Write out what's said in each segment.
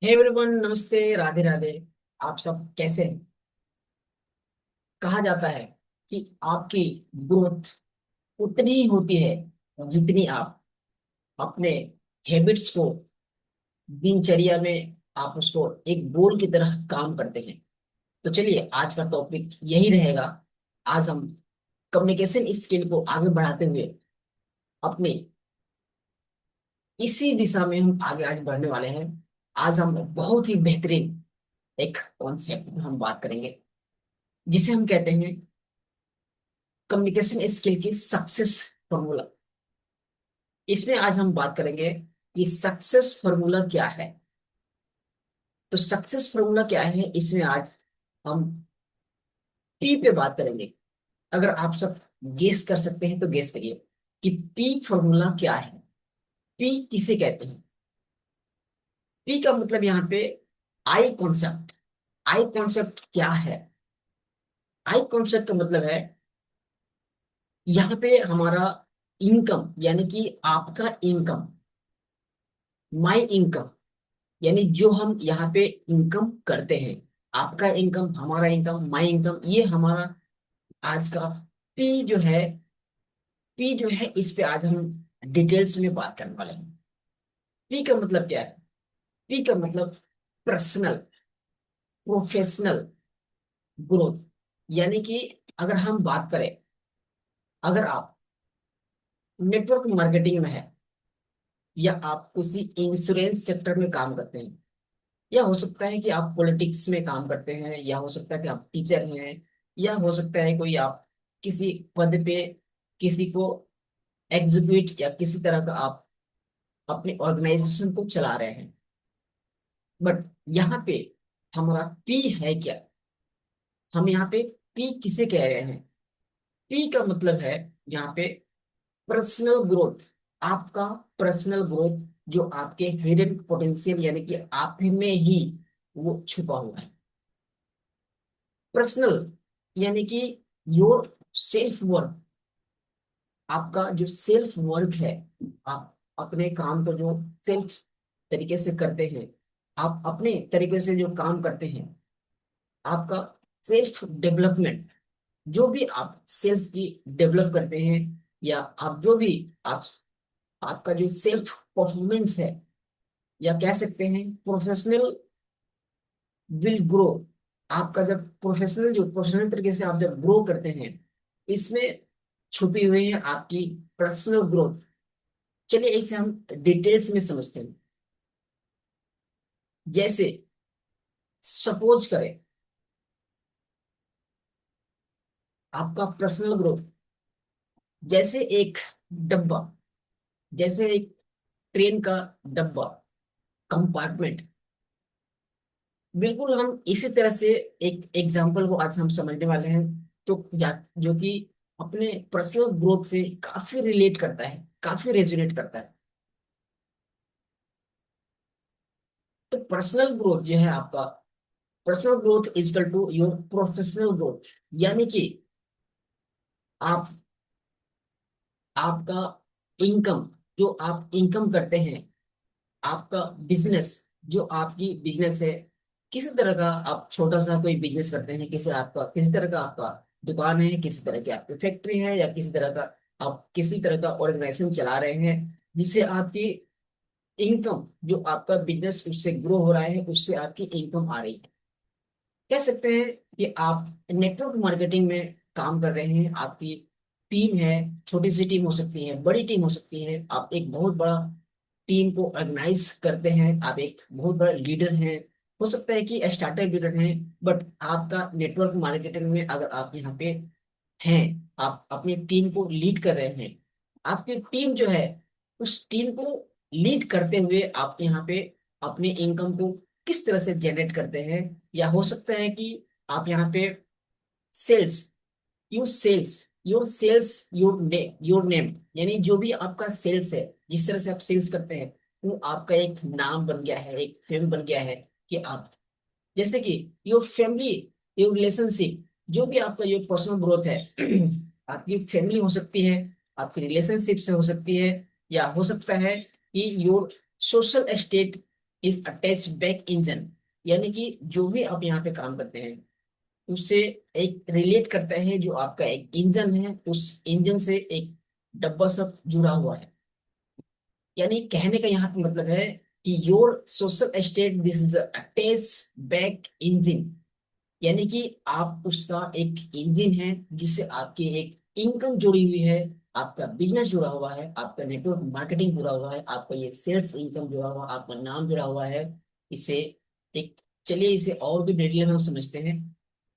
Hey everyone, नमस्ते, राधे राधे। आप सब कैसे हैं? कहा जाता है कि आपकी ग्रोथ उतनी ही होती है जितनी आप अपने हैबिट्स को दिनचर्या में आप उसको एक गोल की तरह काम करते हैं। तो चलिए, आज का टॉपिक यही रहेगा। आज हम कम्युनिकेशन स्किल को आगे बढ़ाते हुए अपनी इसी दिशा में हम आगे आज बढ़ने वाले हैं। आज हम बहुत ही बेहतरीन एक कॉन्सेप्ट हम बात करेंगे, जिसे हम कहते हैं कम्युनिकेशन स्किल की सक्सेस फॉर्मूला। इसमें आज हम बात करेंगे कि सक्सेस फॉर्मूला क्या है। तो सक्सेस फॉर्मूला क्या है, इसमें आज हम पी पे बात करेंगे। अगर आप सब गेस कर सकते हैं तो गेस करिए कि पी फॉर्मूला क्या है। पी किसे कहते हैं? पी का मतलब यहाँ पे आई कॉन्सेप्ट। आई कॉन्सेप्ट क्या है? आई कॉन्सेप्ट का मतलब है यहाँ पे हमारा इनकम, यानी कि आपका इनकम, माई इनकम, यानी जो हम यहाँ पे इनकम करते हैं। आपका इनकम, हमारा इनकम, माई इनकम, ये हमारा आज का पी जो है। पी जो है, इस पे आज हम डिटेल्स में बात करने वाले हैं। पी का मतलब क्या है? पी का मतलब पर्सनल, प्रोफेशनल ग्रोथ। यानी कि अगर हम बात करें, अगर आप नेटवर्क मार्केटिंग में है, या आप किसी इंश्योरेंस सेक्टर में काम करते हैं, या हो सकता है कि आप पॉलिटिक्स में काम करते हैं, या हो सकता है कि आप टीचर हैं, या हो सकता है कोई आप किसी पद पे किसी को एग्जीक्यूट या किसी तरह का आप अपनी ऑर्गेनाइजेशन को चला रहे हैं। बट यहाँ पे हमारा पी है क्या? हम यहाँ पे पी किसे कह रहे हैं? पी का मतलब है यहाँ पे पर्सनल ग्रोथ। आपका पर्सनल ग्रोथ, जो आपके हिडन पोटेंशियल, यानी कि आप में ही वो छुपा हुआ है। पर्सनल यानी कि योर सेल्फ वर्क। आपका जो सेल्फ वर्क है, आप अपने काम को जो सेल्फ तरीके से करते हैं, आप अपने तरीके से जो काम करते हैं, आपका सेल्फ डेवलपमेंट, जो भी आप सेल्फ की डेवलप करते हैं, या आप जो भी आप आपका जो सेल्फ परफॉर्मेंस है, या कह सकते हैं प्रोफेशनल विल ग्रो। आपका जब प्रोफेशनल तरीके से आप जब ग्रो करते हैं, इसमें छुपी हुई है आपकी पर्सनल ग्रोथ। चलिए इसे हम डिटेल्स में समझते हैं। जैसे सपोज करें, आपका पर्सनल ग्रोथ जैसे एक डब्बा, जैसे एक ट्रेन का डब्बा, कंपार्टमेंट। बिल्कुल हम इसी तरह से एक एग्जांपल को आज हम समझने वाले हैं। तो जो कि अपने पर्सनल ग्रोथ से काफी रिलेट करता है, काफी रेजोनेट करता है। तो पर्सनल ग्रोथ जो है आपका, personal growth is equal to your professional growth. यानी कि आप आपका इनकम, जो आप इनकम करते हैं, आपका बिजनेस, जो आपकी बिजनेस है, किसी तरह का आप छोटा सा कोई बिजनेस करते हैं, किसी तरह का आपका दुकान है, किसी तरह की आपकी फैक्ट्री है, या किसी तरह का आप किसी तरह का ऑर्गेनाइजेशन चला रहे हैं, जिससे आपकी इनकम, जो आपका बिजनेस उससे ग्रो हो रहा है, उससे आपकी इनकम आ रही है। कह सकते हैं कि आप नेटवर्क मार्केटिंग में काम कर रहे हैं। आपकी टीम है, छोटी सी टीम हो सकती है, बड़ी टीम हो सकती है, आप एक बहुत बड़ा टीम को ऑर्गेनाइज करते हैं, आप एक बहुत बड़ा लीडर हैं। हो सकता है कि स्टार्टअप लीडर हैं, बट आपका नेटवर्क मार्केटिंग में अगर आप यहाँ पे हैं, आप अपनी टीम को लीड कर रहे हैं। आपकी टीम जो है, उस टीम को लीड करते हुए आप यहाँ पे अपनी इनकम को किस तरह से जनरेट करते हैं। या हो सकता है कि आप यहाँ पे सेल्स, योर नेम, यानी जो भी आपका सेल्स है, जिस तरह से आप सेल्स करते हैं, वो आपका एक नाम बन गया है, एक फेम बन गया है। कि आप जैसे कि योर फैमिली, योर रिलेशनशिप, जो भी आपका ये पर्सनल ग्रोथ है, आपकी फैमिली हो सकती है, आपकी रिलेशनशिप से हो सकती है, या हो सकता है कि your social state, is attach back engine, यानी कि जो भी आप यहाँ पे काम करते हैं उससे एक रिलेट करता है, जो आपका एक इंजन है उस इंजन से एक डब्बा सब जुड़ा हुआ है। यानी कहने का यहाँ पे मतलब है कि your social state this is attach back engine, यानी कि आप उसका एक इंजन है जिससे आपकी एक इनकम जुड़ी हुई है, आपका बिजनेस जुड़ा हुआ है, आपका नेटवर्क मार्केटिंग जुड़ा हुआ है, आपका ये सेल्स इनकम जुड़ा हुआ है, आपका नाम जुड़ा हुआ है। इसे एक, चलिए इसे और भी डिटेल में हम समझते हैं।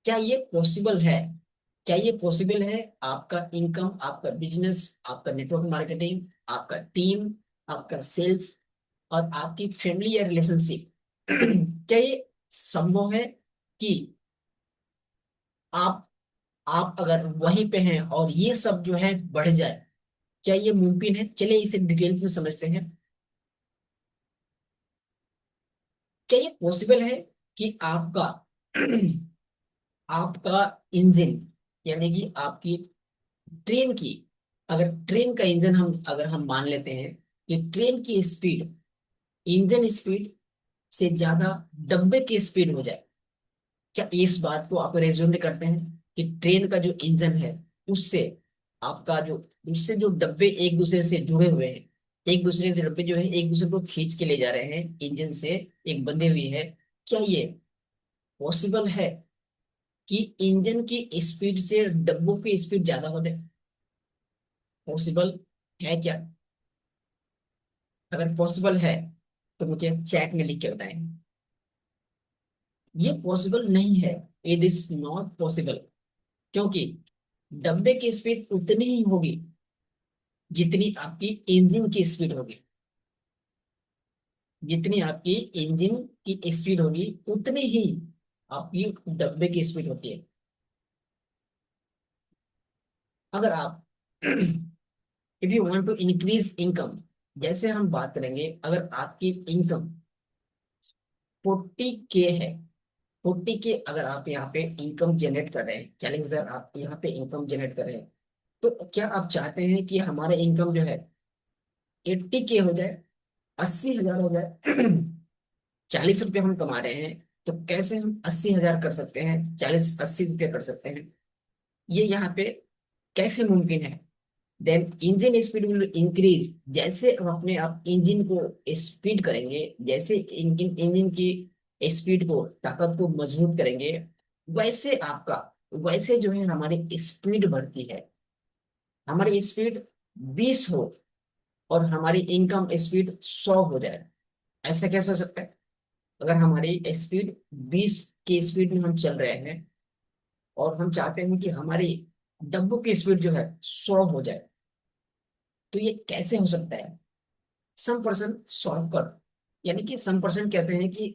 क्या ये पॉसिबल है? क्या ये पॉसिबल है? आपका इनकम, आपका बिजनेस, आपका नेटवर्क मार्केटिंग, आपका टीम, आपका सेल्स और आपकी फैमिली या रिलेशनशिप क्या ये संभव है कि आप आप अगर वहीं पे हैं और ये सब जो है बढ़ जाए? क्या ये मुमकिन है? चलिए इसे डिटेल्स में समझते हैं। क्या ये पॉसिबल है कि आपका आपका इंजन, यानी कि आपकी ट्रेन की, अगर ट्रेन का इंजन हम अगर हम मान लेते हैं कि ट्रेन की स्पीड इंजन स्पीड से ज्यादा डब्बे की स्पीड हो जाए, क्या इस बात को आप रेज्यूम करते हैं कि ट्रेन का जो इंजन है उससे आपका जो, उससे जो डब्बे एक दूसरे से जुड़े हुए हैं, एक दूसरे से डब्बे जो है एक दूसरे को खींच के ले जा रहे हैं इंजन से, एक बंधे हुई है, क्या ये पॉसिबल है कि इंजन की स्पीड से डब्बों की स्पीड ज्यादा हो जाए? पॉसिबल है क्या? अगर पॉसिबल है तो मुझे चैट में लिख के बताएं। ये पॉसिबल नहीं है, इट इज नॉट पॉसिबल, क्योंकि डब्बे की स्पीड उतनी ही होगी जितनी आपकी इंजन की स्पीड होगी। जितनी आपकी इंजन की स्पीड होगी उतनी ही आपकी डब्बे की स्पीड होती है। अगर आप if you want to increase income, जैसे हम बात करेंगे, अगर आपकी इनकम 40K है, 40K अगर आप यहाँ पे इनकम जनरेट कर रहे हैं, 40,000 आप यहाँ पे इनकम जनरेट कर रहे हैं, तो क्या आप चाहते हैं कि हमारा इनकम जो है 80K हो जाए, 80,000 हो जाए? 40 रुपये हम कमा रहे हैं, तो कैसे हम 80,000 कर सकते हैं, 40-80 रुपये कर सकते हैं? ये यहाँ पे कैसे मुमकिन है? Then engine speed will increase, जैसे हम अपने आप इंजन को स्पीड करेंगे, जैसे इंजन इंजन की स्पीड को, ताकत को मजबूत करेंगे, वैसे आपका, वैसे जो है हमारी स्पीड बढ़ती है। हमारी स्पीड 20 हो और हमारी इनकम स्पीड 100 हो जाए, ऐसा कैसे हो सकता है? अगर हमारी स्पीड 20 की स्पीड में हम चल रहे हैं और हम चाहते हैं कि हमारी डब्बों की स्पीड जो है 100 हो जाए, तो ये कैसे हो सकता है? सम पर्सन शॉर्टकट, यानी कि सम पर्सन कहते हैं कि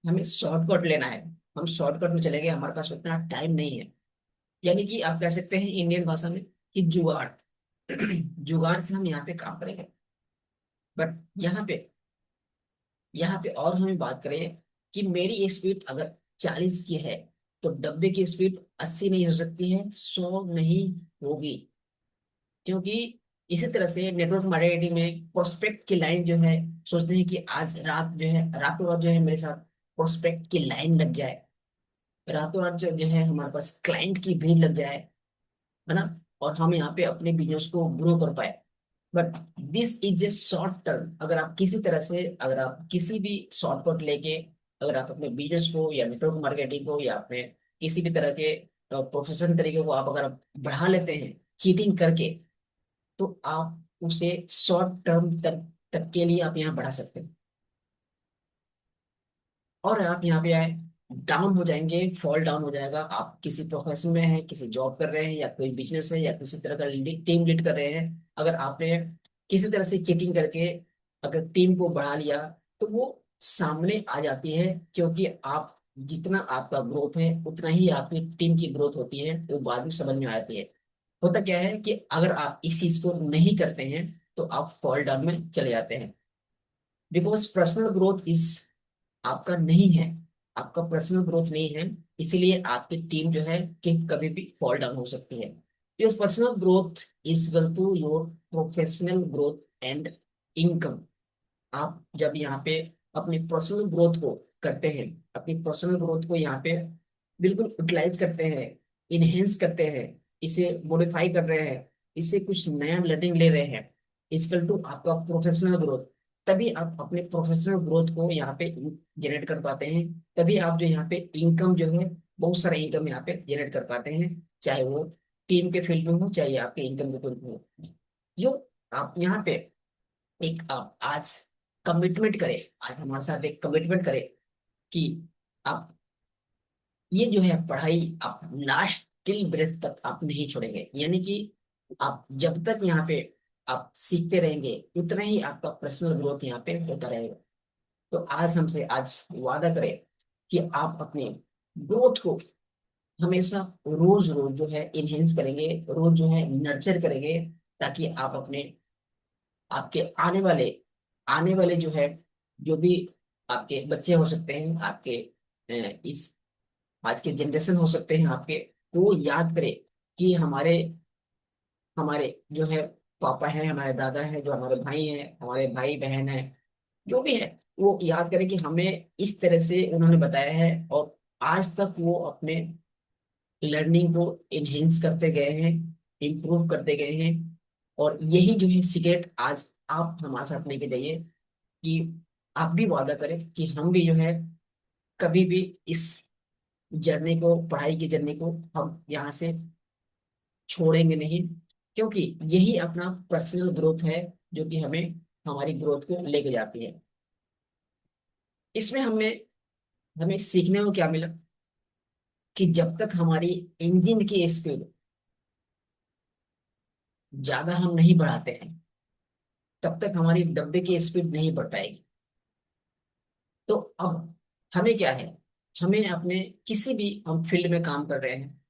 हमें शॉर्टकट लेना है, हम शॉर्टकट में चले गए, हमारे पास उतना टाइम नहीं है। यानी कि आप कह सकते हैं इंडियन भाषा में कि जुगाड़, जुगाड़ से हम यहाँ पे काम करेंगे। बट यहाँ पे और हमें बात करें कि मेरी स्पीड अगर 40 की है, तो डब्बे की स्पीड 80 नहीं हो सकती है, 100 नहीं होगी, क्योंकि इसी तरह से नेटवर्क मार्केटिंग में प्रोस्पेक्ट की लाइन जो है, सोचते हैं कि आज रात जो है, रातों रात जो है मेरे साथ प्रोस्पेक्ट की लाइन लग जाए, रातों रात जो है हमारे पास क्लाइंट की भीड़ लग जाए, है ना, और हम यहाँ पे अपने बिजनेस को ग्रो कर पाए। But this is a short term, अगर आप किसी तरह से, अगर आप किसी भी शॉर्टकट लेके, अगर आप अपने बिजनेस को या नेटवर्क मार्केटिंग को या अपने किसी भी तरह के प्रोफेशन तरीके को आप अगर आप बढ़ा लेते हैं चीटिंग करके, तो आप उसे शॉर्ट टर्म तक के लिए आप यहाँ बढ़ा सकते हैं, और आप यहाँ पे आए डाउन हो जाएंगे, फॉल डाउन हो जाएगा। आप किसी प्रोफेशन में हैं, किसी जॉब कर रहे हैं या कोई बिजनेस है या किसी तरह का टीम लीड कर रहे हैं, अगर आपने किसी तरह से चीटिंग करके अगर टीम को बढ़ा लिया, तो वो सामने आ जाती है, क्योंकि आप जितना आपका ग्रोथ है उतना ही आपकी टीम की ग्रोथ होती है, वो बाद में समझ में आती है। होता क्या है कि अगर आप इस चीज को नहीं करते हैं तो आप फॉल डाउन में चले जाते हैं, बिकॉज पर्सनल ग्रोथ इज आपका नहीं है, आपका पर्सनल ग्रोथ नहीं है, इसीलिए आपकी टीम जो है कि कभी भी फॉल डाउन हो सकती है। Your personal growth is equal to your professional growth and income. आप जब यहाँ पे अपनी पर्सनल ग्रोथ को करते हैं, अपनी पर्सनल ग्रोथ को यहाँ पे बिल्कुल यूटिलाइज करते हैं, इनहेंस करते हैं, इसे मॉडिफाई कर रहे हैं, इसे कुछ नया लर्निंग ले रहे हैं, इजकल टू आपका प्रोफेशनल ग्रोथ। तभी आप अपने प्रोफेशनल ग्रोथ को यहाँ पे जनरेट कर पाते हैं। तभी आप जो यहाँ पे इनकम जो है, बहुत सारा इनकम यहाँ पे जनरेट कर पाते हैं, चाहे वो टीम के फील्ड में हो, चाहे आपके इनकम के फील्ड में हो। जो आप यहाँ पे एक आप आज कमिटमेंट करें, आज हमारे साथ एक कमिटमेंट करें कि आप ये जो है पढ़ाई आप लास्ट टिल ब्रेथ तक आप नहीं छोड़ेंगे। यानी कि आप जब तक यहाँ पे आप सीखते रहेंगे, उतना ही आपका पर्सनल ग्रोथ यहाँ पे होता रहेगा। तो आज हमसे आज वादा करें कि आप अपने ग्रोथ को हमेशा रोज रोज जो है इनहेंस करेंगे, रोज जो है नर्चर करेंगे, ताकि आप अपने आपके आने वाले जो है, जो भी आपके बच्चे हो सकते हैं, आपके इस आज के जनरेशन हो सकते हैं आपके, तो वो याद करें कि हमारे हमारे जो है पापा हैं, हमारे दादा हैं, जो हमारे भाई हैं, हमारे भाई बहन हैं, जो भी है, वो याद करें कि हमें इस तरह से उन्होंने बताया है, और आज तक वो अपने लर्निंग को इनहेंस करते गए हैं, इम्प्रूव करते गए हैं। और यही जो है सीक्रेट आज आप हमारे साथ लेके जाइए, कि आप भी वादा करें कि हम भी जो है कभी भी इस जर्नी को, पढ़ाई की जर्नी को हम यहाँ से छोड़ेंगे नहीं, क्योंकि यही अपना पर्सनल ग्रोथ है, जो कि हमें हमारी ग्रोथ को लेके जाती है। इसमें हमने हमें सीखने को क्या मिला, कि जब तक हमारी इंजन की स्पीड ज्यादा हम नहीं बढ़ाते हैं, तब तक हमारी डब्बे की स्पीड नहीं बढ़ पाएगी। तो अब हमें क्या है, हमें अपने किसी भी हम फील्ड में काम कर रहे हैं,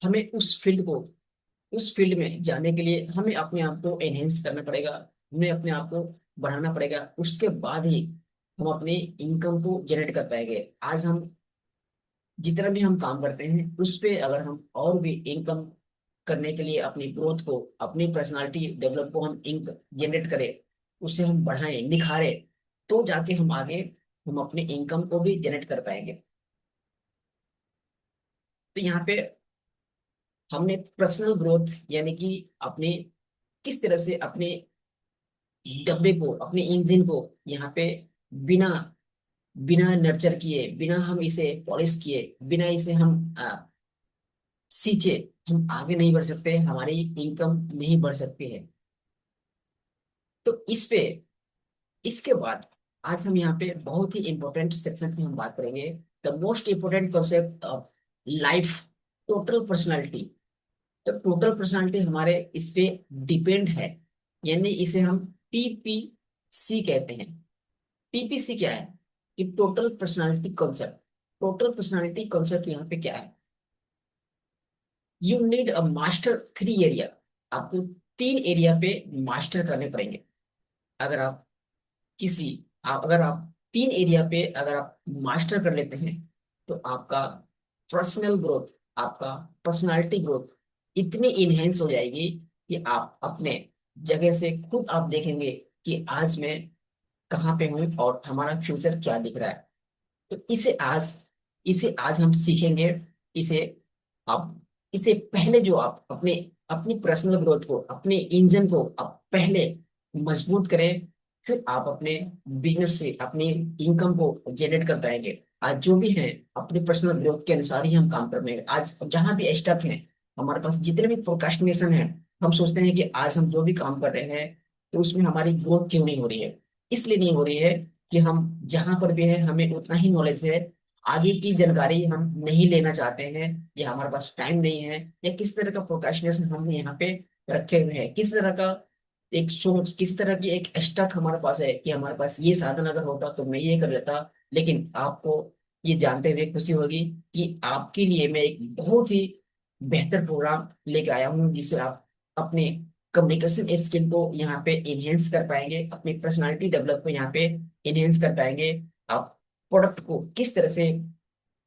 हमें उस फील्ड में जाने के लिए हमें अपने आप को एनहेंस करना पड़ेगा, हमें अपने आप को बढ़ाना पड़ेगा। उसके बाद ही हम अपनी इनकम को जनरेट कर पाएंगे। आज हम जितना भी हम काम करते हैं, उस पे अगर हम और भी इनकम करने के लिए अपनी ग्रोथ को, अपनी पर्सनालिटी डेवलप को हम इंक जनरेट करें, उसे हम बढ़ाएं, निखारें, तो जाके हम आगे हम अपने इनकम को भी जनरेट कर पाएंगे। तो यहाँ पे हमने पर्सनल ग्रोथ यानी कि अपने किस तरह से अपने डब्बे को, अपने इंजन को यहाँ पे बिना बिना नर्चर किए, बिना हम इसे पॉलिश किए, बिना इसे हम सींचे, हम आगे नहीं बढ़ सकते, हमारी इनकम नहीं बढ़ सकती है। तो इस पे इसके बाद आज हम यहाँ पे बहुत ही इंपॉर्टेंट सेक्शन की हम बात करेंगे, the most important concept of life, total personality. तो टोटल पर्सनालिटी हमारे इस पे डिपेंड है, यानी इसे हम टीपीसी कहते हैं। टीपीसी क्या है, कि total personality concept. Total personality concept यहाँ पे क्या है, you need a master three area. आपको तीन एरिया पे मास्टर करने पड़ेंगे। अगर आप किसी अगर आप तीन एरिया पे अगर आप मास्टर कर लेते हैं, तो आपका पर्सनल ग्रोथ, आपका पर्सनालिटी ग्रोथ इतनी इनहेंस हो जाएगी कि आप अपने जगह से खुद आप देखेंगे कि आज मैं कहाँ पे हूँ और हमारा फ्यूचर क्या दिख रहा है। तो इसे आज हम सीखेंगे। इसे आप इसे पहले जो आप अपने अपनी पर्सनल ग्रोथ को, अपने इंजन को आप पहले मजबूत करें, फिर आप अपने बिजनेस से अपनी इनकम को जनरेट कर पाएंगे। आज जो भी है अपनी पर्सनल ग्रोथ के अनुसार ही हम काम कर पाएंगे। आज जहां भी स्टक है हमारे पास, जितने भी प्रोक्रास्टिनेशन है, हम सोचते हैं कि आज हम जो भी काम कर रहे हैं, तो उसमें हमारी ग्रोथ क्यों नहीं हो रही है। इसलिए नहीं हो रही है कि हम जहां पर भी है हमें उतना ही नॉलेज है, आगे की जानकारी हम नहीं लेना चाहते हैं, या हमारे पास टाइम नहीं है, या किस तरह का प्रोक्रास्टिनेशन हम यहाँ पे रखे हुए हैं, किस तरह का एक सोच, किस तरह की एक स्टक हमारे पास है, कि हमारे पास ये साधन अगर होता तो मैं ये कर लेता। लेकिन आपको ये जानते हुए खुशी होगी कि आपके लिए मैं एक बहुत ही बेहतर प्रोग्राम लेके आया हूँ, जिससे आप अपने कम्युनिकेशन स्किल को यहाँ पे इनहेंस कर पाएंगे, अपनी पर्सनालिटी डेवलप को यहाँ पे इनहेंस कर पाएंगे। आप प्रोडक्ट को किस तरह से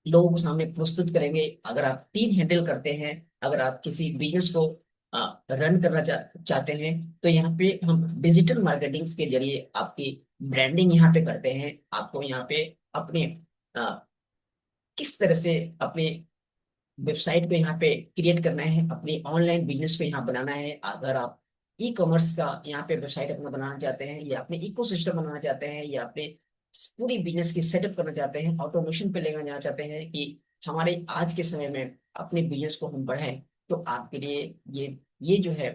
लोगों के सामने प्रस्तुत करेंगे, अगर आप टीम हैंडल करते हैं, अगर आप किसी बिजनेस को रन करना चाहते हैं, तो यहाँ पे हम डिजिटल मार्केटिंग के जरिए आपकी ब्रांडिंग यहाँ पे करते हैं। आपको यहाँ पे अपने अ, किस तरह से अपने वेबसाइट को यहाँ पे क्रिएट करना है, अपनी ऑनलाइन बिजनेस को यहाँ बनाना है। अगर आप ई कॉमर्स का यहाँ पे वेबसाइट अपना बनाना चाहते हैं, या अपने इकोसिस्टम बनाना चाहते हैं, या अपने पूरी बिजनेस की सेटअप करना चाहते हैं, ऑटोमेशन पे लेकर जाना चाहते हैं कि हमारे आज के समय में अपने बिजनेस को हम बढ़ाएं, तो आपके लिए ये जो है,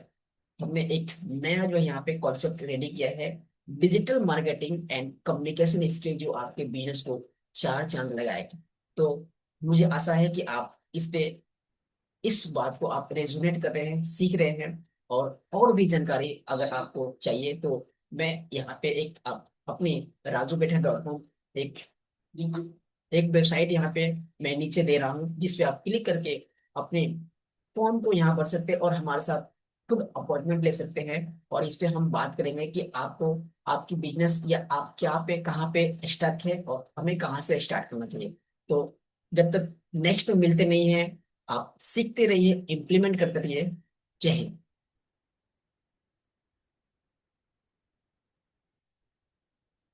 हमने एक नया जो है यहाँ पे कॉन्सेप्ट रेडी किया है। Digital marketing and communication skill जो आपके बिजनेस को चार चांद लगाएगी। तो मुझे आशा है कि आप इस बात को आप रेजोनेट कर रहे हैं, सीख रहे हैं। और भी जानकारी अगर आपको चाहिए तो मैं यहाँ पे अपनी raju.com एक एक वेबसाइट यहाँ पे मैं नीचे दे रहा हूँ, जिस पे आप क्लिक करके अपने फॉर्म को यहाँ भर सकते हैं और हमारे साथ खुद अपॉइंटमेंट ले सकते हैं। और इस पे हम बात करेंगे कि आपको आपकी बिजनेस या आप क्या पे कहाँ पे स्टक है और हमें कहाँ से स्टार्ट करना चाहिए। तो जब तक नेक्स्ट मिलते नहीं है, आप सीखते रहिए, इम्प्लीमेंट करते रहिए। जय हिंद।